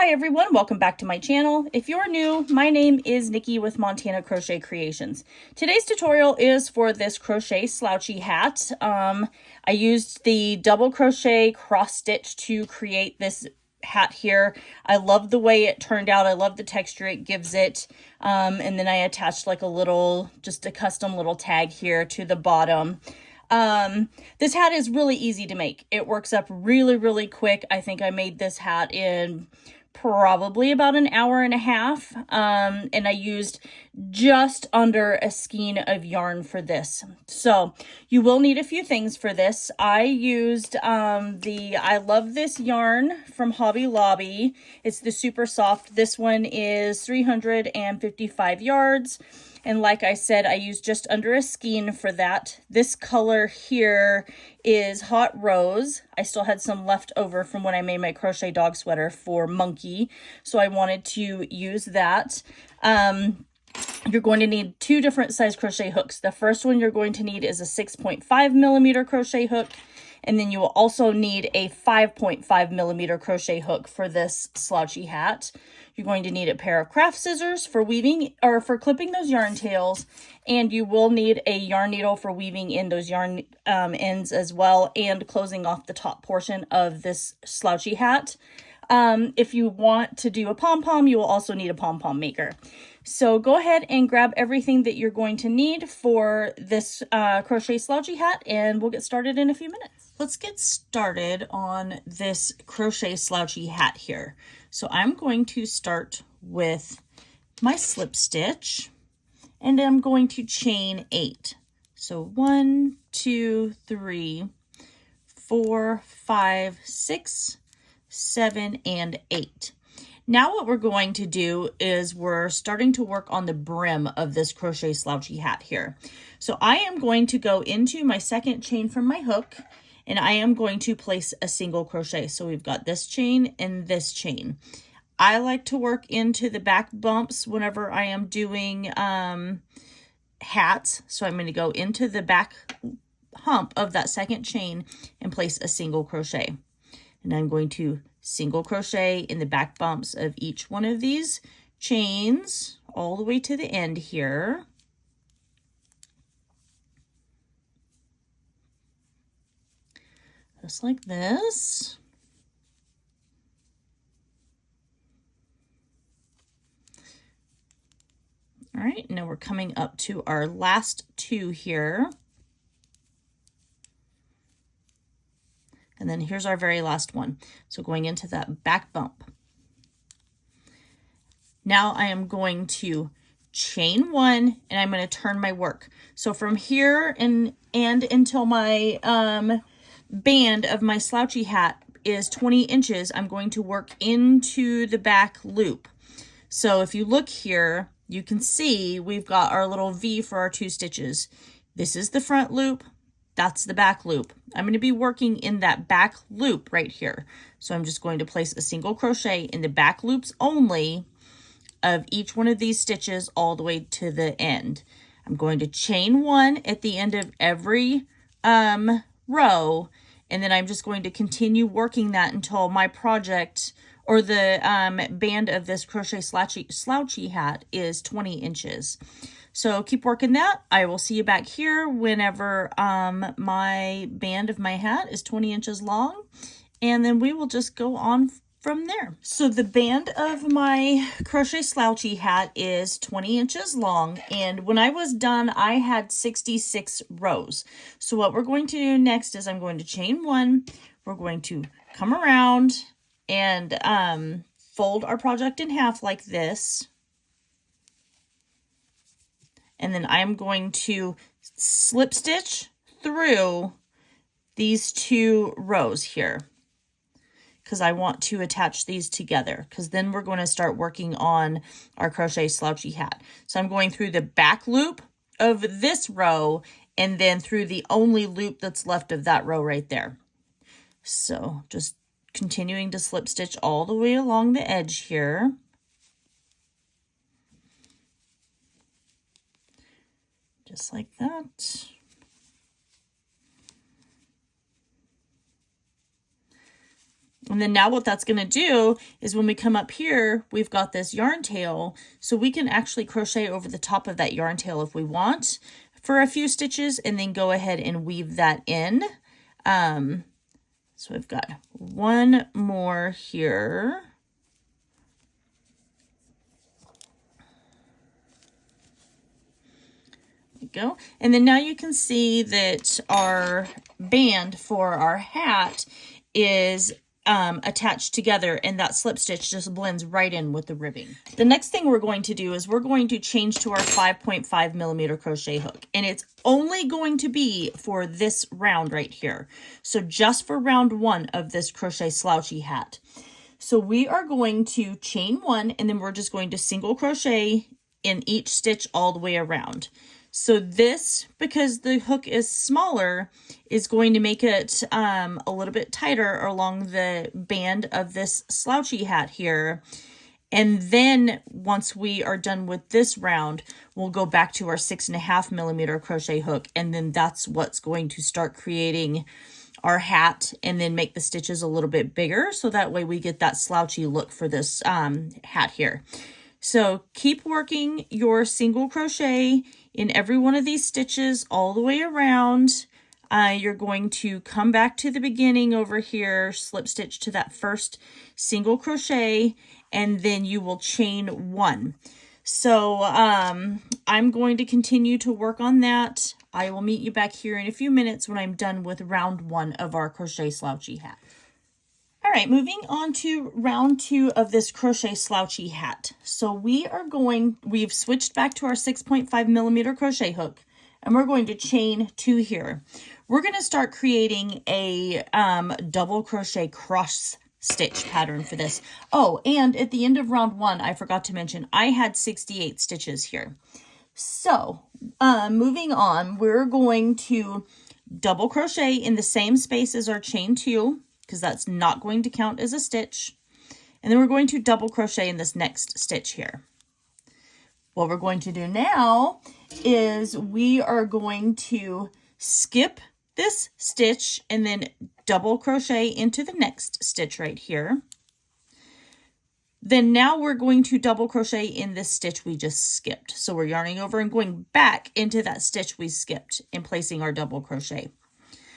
Hi everyone, welcome back to my channel. If you're new, my name is Nikki with Montana Crochet Creations. Today's tutorial is for this crochet slouchy hat. I used the double crochet cross stitch to create this hat here. I love the way it turned out. I love the texture it gives it. And then I attached like just a custom little tag here to the bottom. This hat is really easy to make. It works up really quick. I think I made this hat in probably about an hour and a half. And I used just under a skein of yarn for this. So you will need a few things for this. I used I love this yarn from Hobby Lobby. It's the super soft. This one is 355 yards. And like I said, I used just under a skein for that. This color here is Hot Rose. I still had some left over from when I made my crochet dog sweater for Monkey, so I wanted to use that. You're going to need two different size crochet hooks. The first one you're going to need is a 6.5 millimeter crochet hook. And then you will also need a 5.5 millimeter crochet hook for this slouchy hat. You're going to need a pair of craft scissors for weaving or for clipping those yarn tails. And you will need a yarn needle for weaving in those yarn ends as well and closing off the top portion of this slouchy hat. If you want to do a pom-pom, you will also need a pom-pom maker. So go ahead and grab everything that you're going to need for this crochet slouchy hat, and we'll get started in a few minutes. Let's get started on this crochet slouchy hat here. So I'm going to start with my slip stitch, and I'm going to chain 8. So 1, 2, 3, 4, 5, 6, 7, and 8. Now what we're going to do is we're starting to work on the brim of this crochet slouchy hat here. So I am going to go into my second chain from my hook, and I am going to place a single crochet. So we've got this chain and this chain. I like to work into the back bumps whenever I am doing hats. So I'm going to go into the back hump of that second chain and place a single crochet. And I'm going to single crochet in the back bumps of each one of these chains all the way to the end here. Just like this. All right, now we're coming up to our last two here. And then here's our very last one. So going into that back bump. Now I am going to chain 1 and I'm going to turn my work. So from here and until my band of my slouchy hat is 20 inches, I'm going to work into the back loop. So if you look here, you can see we've got our little V for our 2 stitches. This is the front loop. That's the back loop. I'm going to be working in that back loop right here. So I'm just going to place a single crochet in the back loops only of each one of these stitches all the way to the end. I'm going to chain 1 at the end of every row, and then I'm just going to continue working that until my project or the band of this crochet slouchy hat is 20 inches. So keep working that. I will see you back here whenever my band of my hat is 20 inches long, and then we will just go on from there. So the band of my crochet slouchy hat is 20 inches long, and when I was done, I had 66 rows. So what we're going to do next is I'm going to chain 1. We're going to come around and fold our project in half like this. And then I'm going to slip stitch through these 2 rows here because I want to attach these together, because then we're going to start working on our crochet slouchy hat. So I'm going through the back loop of this row and then through the only loop that's left of that row right there. So just continuing to slip stitch all the way along the edge here. Just like that. And then now what that's going to do is when we come up here, we've got this yarn tail, so we can actually crochet over the top of that yarn tail if we want for a few stitches, and then go ahead and weave that in. So we've got one more here. Go. And then now you can see that our band for our hat is attached together, and that slip stitch just blends right in with the ribbing. The next thing we're going to do is we're going to change to our 5.5 millimeter crochet hook, and it's only going to be for this round right here. So just for round 1 of this Crochet Slouchy Hat. So we are going to chain 1, and then we're just going to single crochet in each stitch all the way around. So this, because the hook is smaller, is going to make it a little bit tighter along the band of this slouchy hat here. And then once we are done with this round, we'll go back to our 6.5 millimeter crochet hook. And then that's what's going to start creating our hat, and then make the stitches a little bit bigger. So that way we get that slouchy look for this hat here. So keep working your single crochet in every one of these stitches all the way around. You're going to come back to the beginning over here, slip stitch to that first single crochet, and then you will chain 1. So I'm going to continue to work on that. I will meet you back here in a few minutes when I'm done with round 1 of our Crochet Slouchy Hat. All right, moving on to round 2 of this Crochet Slouchy Hat. So we've switched back to our 6.5 millimeter crochet hook, and we're going to chain 2 here. We're going to start creating a double crochet cross stitch pattern for this. Oh, and at the end of round 1, I forgot to mention, I had 68 stitches here. So moving on, we're going to double crochet in the same space as our chain 2, because that's not going to count as a stitch. And then we're going to double crochet in this next stitch here. What we're going to do now is we are going to skip this stitch and then double crochet into the next stitch right here. Then now we're going to double crochet in this stitch we just skipped. So we're yarning over and going back into that stitch we skipped and placing our double crochet.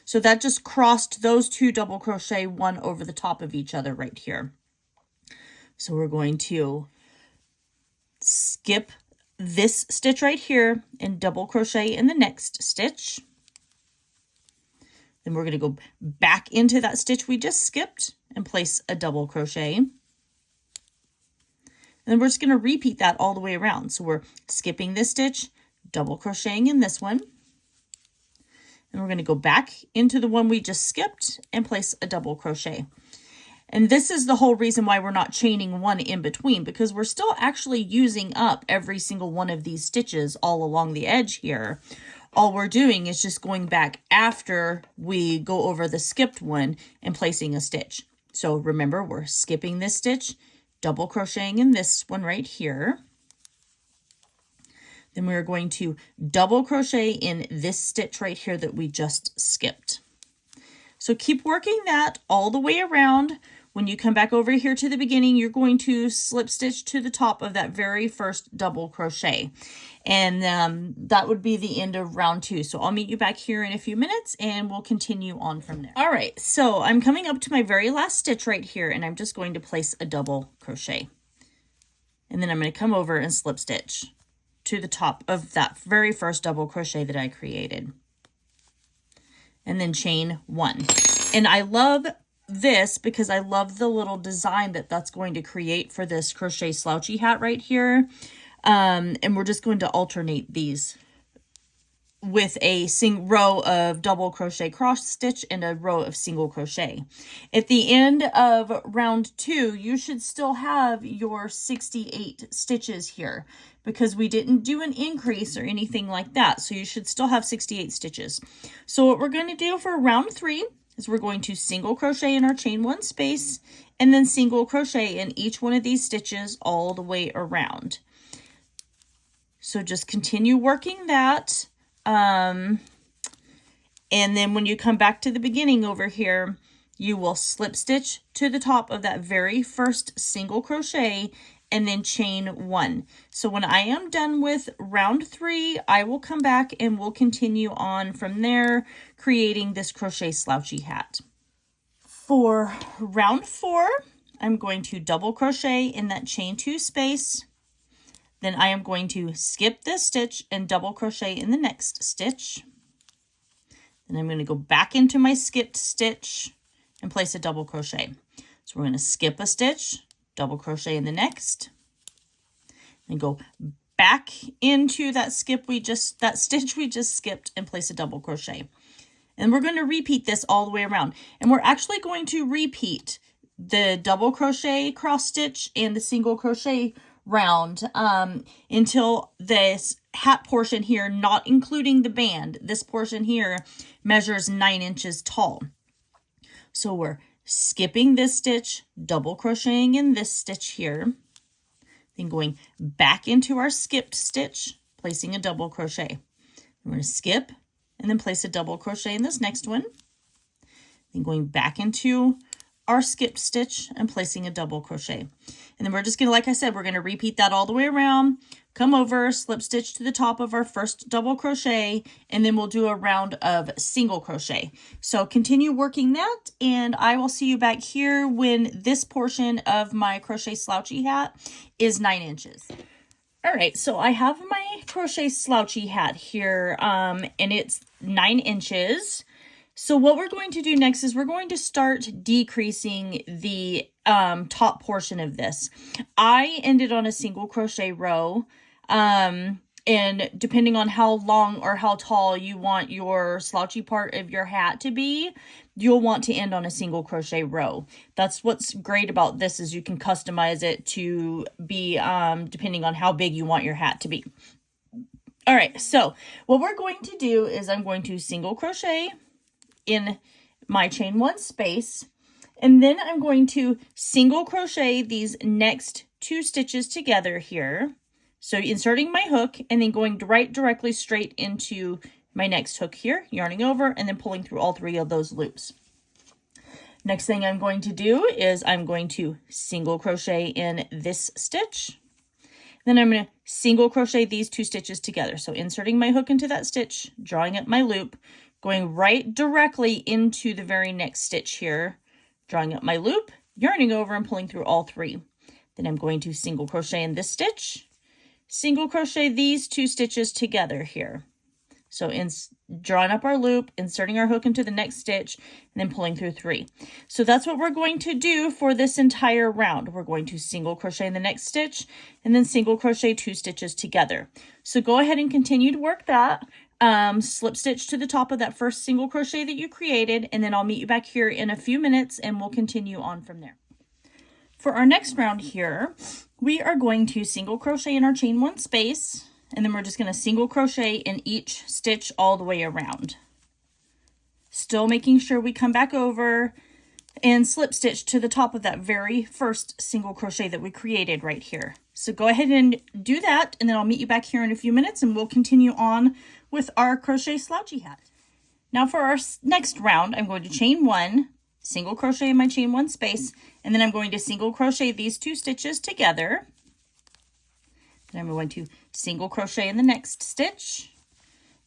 So that just crossed those 2 double crochet, one over the top of each other right here. So we're going to skip this stitch right here and double crochet in the next stitch. Then we're going to go back into that stitch we just skipped and place a double crochet. And then we're just going to repeat that all the way around. So we're skipping this stitch, double crocheting in this one. And we're going to go back into the one we just skipped and place a double crochet. And this is the whole reason why we're not chaining 1 in between, because we're still actually using up every single one of these stitches all along the edge here. All we're doing is just going back after we go over the skipped one and placing a stitch. So remember, we're skipping this stitch, double crocheting in this one right here. Then we're going to double crochet in this stitch right here that we just skipped. So keep working that all the way around. When you come back over here to the beginning, you're going to slip stitch to the top of that very first double crochet. And that would be the end of round 2. So I'll meet you back here in a few minutes and we'll continue on from there. All right, so I'm coming up to my very last stitch right here, and I'm just going to place a double crochet. And then I'm going to come over and slip stitch to the top of that very first double crochet that I created. And then chain 1. And I love this because I love the little design that that's going to create for this Crochet Slouchy Hat right here. And we're just going to alternate these with a row of double crochet cross stitch and a row of single crochet. At the end of round 2, you should still have your 68 stitches here because we didn't do an increase or anything like that. So you should still have 68 stitches. So what we're going to do for round 3 is we're going to single crochet in our chain 1 space and then single crochet in each one of these stitches all the way around. So just continue working that. And then when you come back to the beginning over here, you will slip stitch to the top of that very first single crochet and then chain 1. So when I am done with round 3, I will come back and we'll continue on from there, creating this crochet slouchy hat. For round 4, I'm going to double crochet in that chain 2 space. Then I am going to skip this stitch and double crochet in the next stitch. Then I'm going to go back into my skipped stitch and place a double crochet. So we're going to skip a stitch, double crochet in the next, and go back into that stitch we just skipped and place a double crochet. And we're going to repeat this all the way around. And we're actually going to repeat the double crochet cross stitch and the single crochet round until this hat portion here, not including the band, this portion here measures 9 inches tall. So we're skipping this stitch, double crocheting in this stitch here, then going back into our skipped stitch, placing a double crochet. We're going to skip and then place a double crochet in this next one, then going back into our skipped stitch and placing a double crochet. And then we're just going to, like I said, we're going to repeat that all the way around, come over, slip stitch to the top of our first double crochet, and then we'll do a round of single crochet. So continue working that, and I will see you back here when this portion of my crochet slouchy hat is 9 inches. All right, so I have my crochet slouchy hat here, and it's 9 inches. So what we're going to do next is we're going to start decreasing the top portion of this. I ended on a single crochet row, and depending on how long or how tall you want your slouchy part of your hat to be, you'll want to end on a single crochet row. That's what's great about this, is you can customize it to be depending on how big you want your hat to be. All right, so what we're going to do is I'm going to single crochet in my chain 1 space, and then I'm going to single crochet these next 2 stitches together here. So inserting my hook and then going directly straight into my next hook here, yarning over and then pulling through all 3 of those loops. Next thing I'm going to do is I'm going to single crochet in this stitch. Then I'm going to single crochet these 2 stitches together. So inserting my hook into that stitch, drawing up my loop, going right directly into the very next stitch here, drawing up my loop, yarning over and pulling through all 3. Then I'm going to single crochet in this stitch, single crochet these 2 stitches together here. So drawing up our loop, inserting our hook into the next stitch, and then pulling through 3. So that's what we're going to do for this entire round. We're going to single crochet in the next stitch and then single crochet 2 stitches together. So go ahead and continue to work that. Slip stitch to the top of that first single crochet that you created, and then I'll meet you back here in a few minutes and we'll continue on from there. For our next round here, we are going to single crochet in our chain 1 space, and then we're just going to single crochet in each stitch all the way around. Still making sure we come back over and slip stitch to the top of that very first single crochet that we created right here. So go ahead and do that, and then I'll meet you back here in a few minutes and we'll continue on with our crochet slouchy hat. Now for our next round, I'm going to chain 1, single crochet in my chain 1 space, and then I'm going to single crochet these 2 stitches together. Then I'm going to single crochet in the next stitch,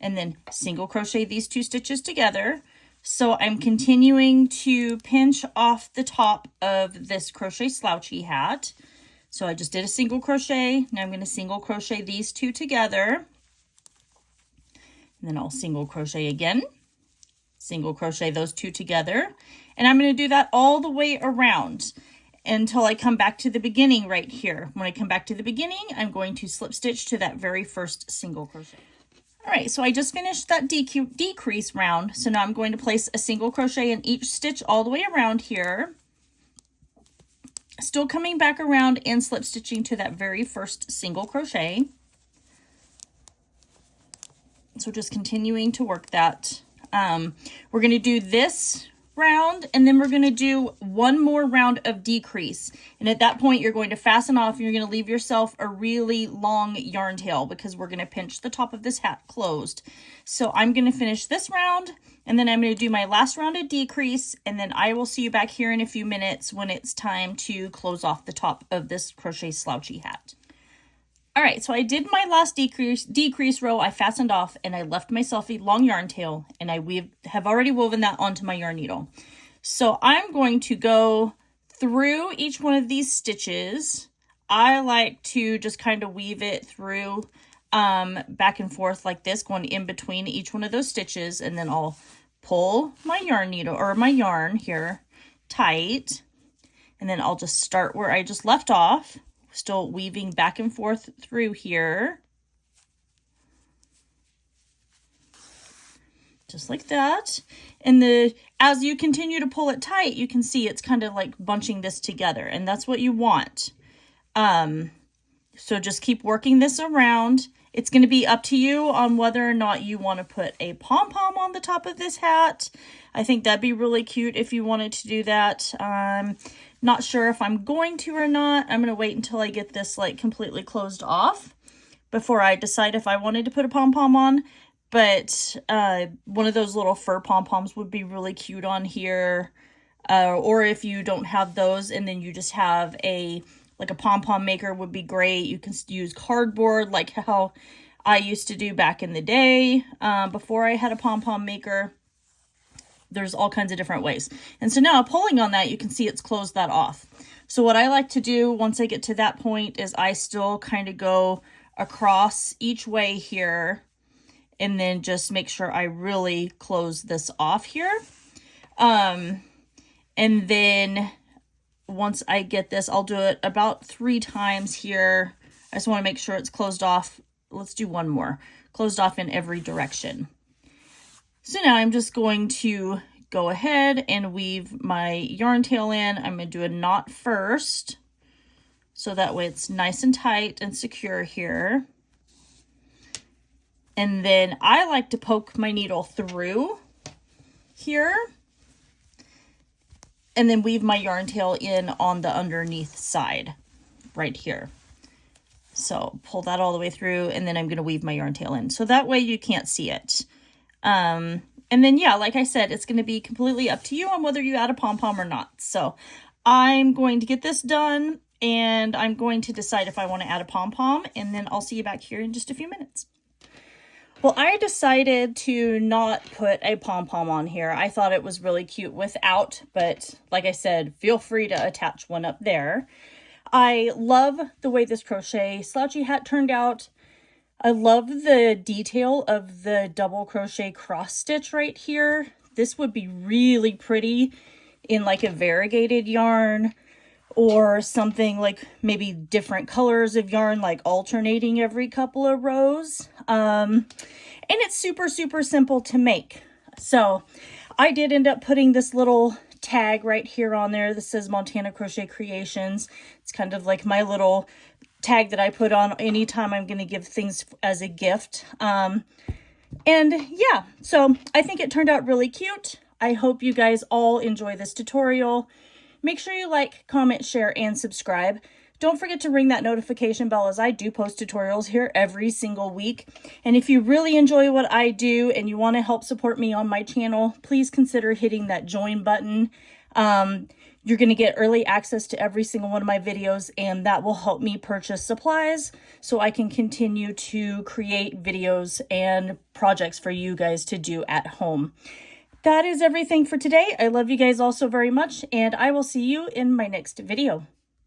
and then single crochet these 2 stitches together. So I'm continuing to pinch off the top of this crochet slouchy hat. So I just did a single crochet. Now I'm going to single crochet these 2 together. And then I'll single crochet again, single crochet those 2 together. And I'm going to do that all the way around until I come back to the beginning right here. When I come back to the beginning, I'm going to slip stitch to that very first single crochet. All right, so I just finished that decrease round. So now I'm going to place a single crochet in each stitch all the way around here. Still coming back around and slip stitching to that very first single crochet. So just continuing to work that. We're going to do this round, and then we're going to do one more round of decrease. And at that point, you're going to fasten off, and you're going to leave yourself a really long yarn tail because we're going to pinch the top of this hat closed. So I'm going to finish this round, And then I'm going to do my last round of decrease, and then I will see you back here in a few minutes when it's time to close off the top of this crochet slouchy hat. All right, so I did my last decrease row. I fastened off and I left myself a long yarn tail, and I have already woven that onto my yarn needle. So I'm going to go through each one of these stitches. I like to just kind of weave it through back and forth like this, going in between each one of those stitches, and then I'll pull my yarn needle or my yarn here tight, and then I'll just start where I just left off, still weaving back and forth through here, just like that. And as you continue to pull it tight, you can see it's kind of like bunching this together, and that's what you want. So just keep working this around. It's going to be up to you on whether or not you want to put a pom-pom on the top of this hat. I think that'd be really cute if you wanted to do that. I'm not sure if I'm going to or not. I'm going to wait until I get this like completely closed off before I decide if I wanted to put a pom-pom on. But one of those little fur pom-poms would be really cute on here. Or if you don't have those and then you just have like a pom-pom maker would be great. You can use cardboard like how I used to do back in the day before I had a pom-pom maker. There's all kinds of different ways. And so now pulling on that, you can see it's closed that off. So what I like to do once I get to that point is I still kind of go across each way here and then just make sure I really close this off here. And then once I get this, I'll do it about 3 times here. I just want to make sure it's closed off. Let's do one more. Closed off in every direction. So now I'm just going to go ahead and weave my yarn tail in. I'm going to do a knot first, so that way it's nice and tight and secure here. And then I like to poke my needle through here and then weave my yarn tail in on the underneath side right here. So pull that all the way through, and then I'm going to weave my yarn tail in. So that way you can't see it. And then, yeah, like I said, it's going to be completely up to you on whether you add a pom-pom or not. So I'm going to get this done, and I'm going to decide if I want to add a pom-pom, and then I'll see you back here in just a few minutes. Well, I decided to not put a pom-pom on here. I thought it was really cute without, but like I said, feel free to attach one up there. I love the way this crochet slouchy hat turned out. I love the detail of the double crochet cross stitch right here. This would be really pretty in like a variegated yarn, or something like maybe different colors of yarn, like alternating every couple of rows. And it's super, super simple to make. So I did end up putting this little tag right here on there that says Montana Crochet Creations. It's kind of like my little tag that I put on anytime I'm going to give things as a gift. And yeah, so I think it turned out really cute. I hope you guys all enjoy this tutorial. Make sure you like, comment, share, and subscribe. Don't forget to ring that notification bell, as I do post tutorials here every single week. And if you really enjoy what I do and you want to help support me on my channel, please consider hitting that join button. You're going to get early access to every single one of my videos, and that will help me purchase supplies so I can continue to create videos and projects for you guys to do at home. That is everything for today. I love you guys all so very much, and I will see you in my next video.